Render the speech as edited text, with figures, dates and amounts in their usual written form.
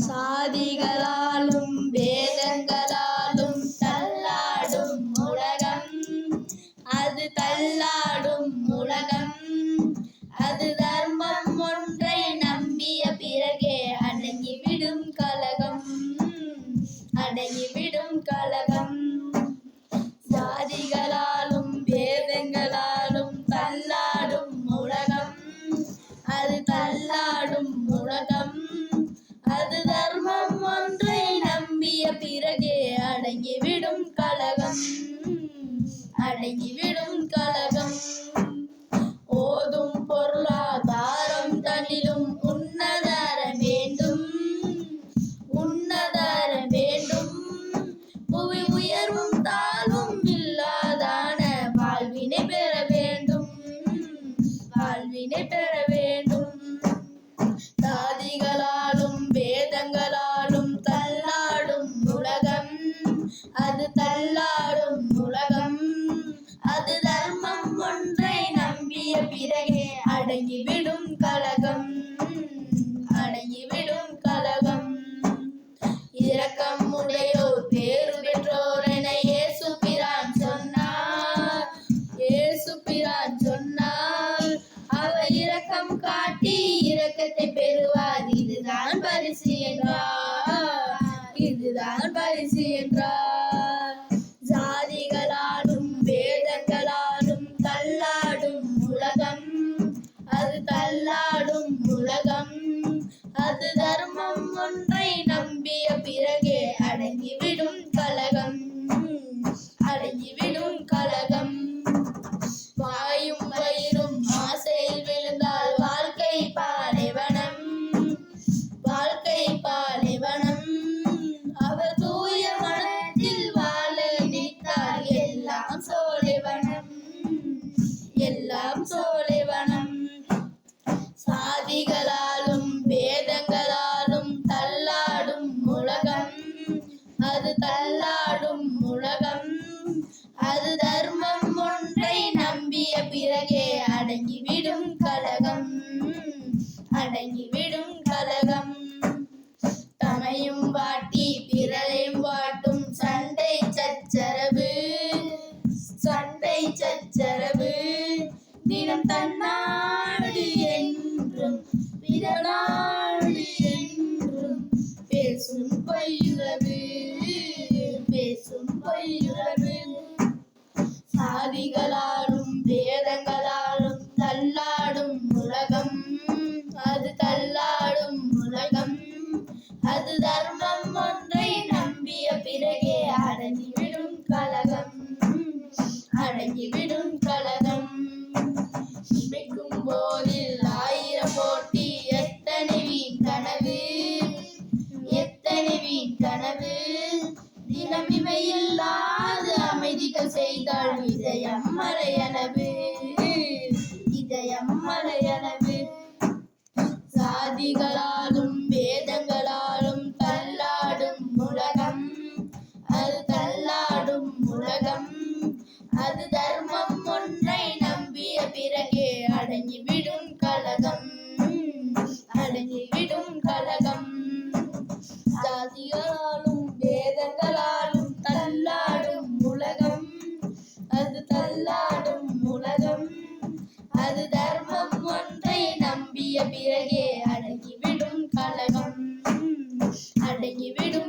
சாதிகளாலும் வேதங்களாலும் தள்ளாடும் உலகம், அது தள்ளாடும் உலகம். அது தர்மம் ஒன்றை நம்பிய பிறகே அடங்கிவிடும் கலகம், அடங்கிவிடும் கலகம். சாதிகளாலும் வேதங்களாலும் தள்ளாடும் உலகம், அது தள்ளாடும் உலகம். அது தர்மம் ஒன்றை நம்பிய பிறகே அடங்கிவிடும் கலகம், அடங்கிவிடும் கலகம். ஓதும் பொருளாதாரம் தனிலும் உன்னதாரம் வேண்டும், உன்னதாரம் வேண்டும். புவி உயர்வும் தாழ்வும் இல்லாதான வாழ்வினை பெற வேண்டும், வாழ்வினை பெற வேண்டும். சாதிகளாலும் வேதங்களாலும் தள்ளாடும் உலகம், அது தள்ளாடும் உலகம். அது தர்மம் ஒன்றை நம்பிய பிறகே அடங்கிவிடும் கலகம், அடங்கிவிடும் கலகம். இரக்கம் உடையோர் பேறு பெற்றோர் என இயேசு பிரான் சொன்னார், இயேசு பிரான் சொன்னார். அவர் இரக்கம் காட்டி இரக்கத்தை பெறுவார், இதுதான் பரிசு என்றார், இதுதான் பரிசு என்றார். சாதிகளாலும் வேதங்களாலும் தள்ளாடும் உலகம், அது தள்ளாடும் உலகம். அது தர்மம் ஒன்றை நம்பிய பிறகே அடங்கிவிடும் கலகம், அடங்கிவிடும் கலகம். வாயும் வயிறும் ஆசையில் விழுந்தால் வாழ்க்கை பாலைவனம், வாழ்க்கை பாலைவனம். அவர் தூய மனத்தில் வாழ நினைத்தால் எல்லாம் சோலைவனம், எல்லாம் சோலைவனம். சாதிகளாலும் வேதங்களாலும் தள்ளாடும் உலகம், அது தள்ளாடும் உலகம். அது தர்மம் ஒன்றை நம்பிய பிறகே அடங்கிவிடும் கலகம், அடங்கிவிடும் கலகம். தமையும் வாட்டி பிறரையும் வாட்டும் சண்டை சச்சரவு, சண்டை சச்சரவு. தினம் தன்னாடு என்றும் பிறநாடு என்றும் பேசும் பொய்யுறவு, பேசும் பொய்யுறவு. சாதிகளாலும் வேதங்களாலும் தள்ளாடும் உலகம், அது தள்ளாடும் உலகம். அது தர்மம் ஒன்றை நம்பிய பிறகே அடங்கிவிடும் கலகம், அடங்கிவிடும் கலகம். இமைக்கும் போதில் ஆயிரம் போட்டி, எத்தனை வீண் கனவு, எத்தனை வீண் கனவு. தினம் இவையில்லாது அமைதிகள் செய்தால் இதயம் மலையளவு, இதயம் மலையளவு. சாதிகளாலும் வேதங்களாலும் தள்ளாடும் உலகம், அது தள்ளாடும் உலகம். அது தர்மம் ஒன்றை நம்பிய பிறகே அடங்கிவிடும் கலகம், அடங்கிவிடும் கலகம். சாதிகளாலும் வேதங்களாலும் தள்ளாடும் உலகம், அது தள்ளாடும் உலகம். அது தர்மம் ஒன்றை நம்பிய பிறகே அடங்கிவிடும் கலகம், அடங்கிவிடும்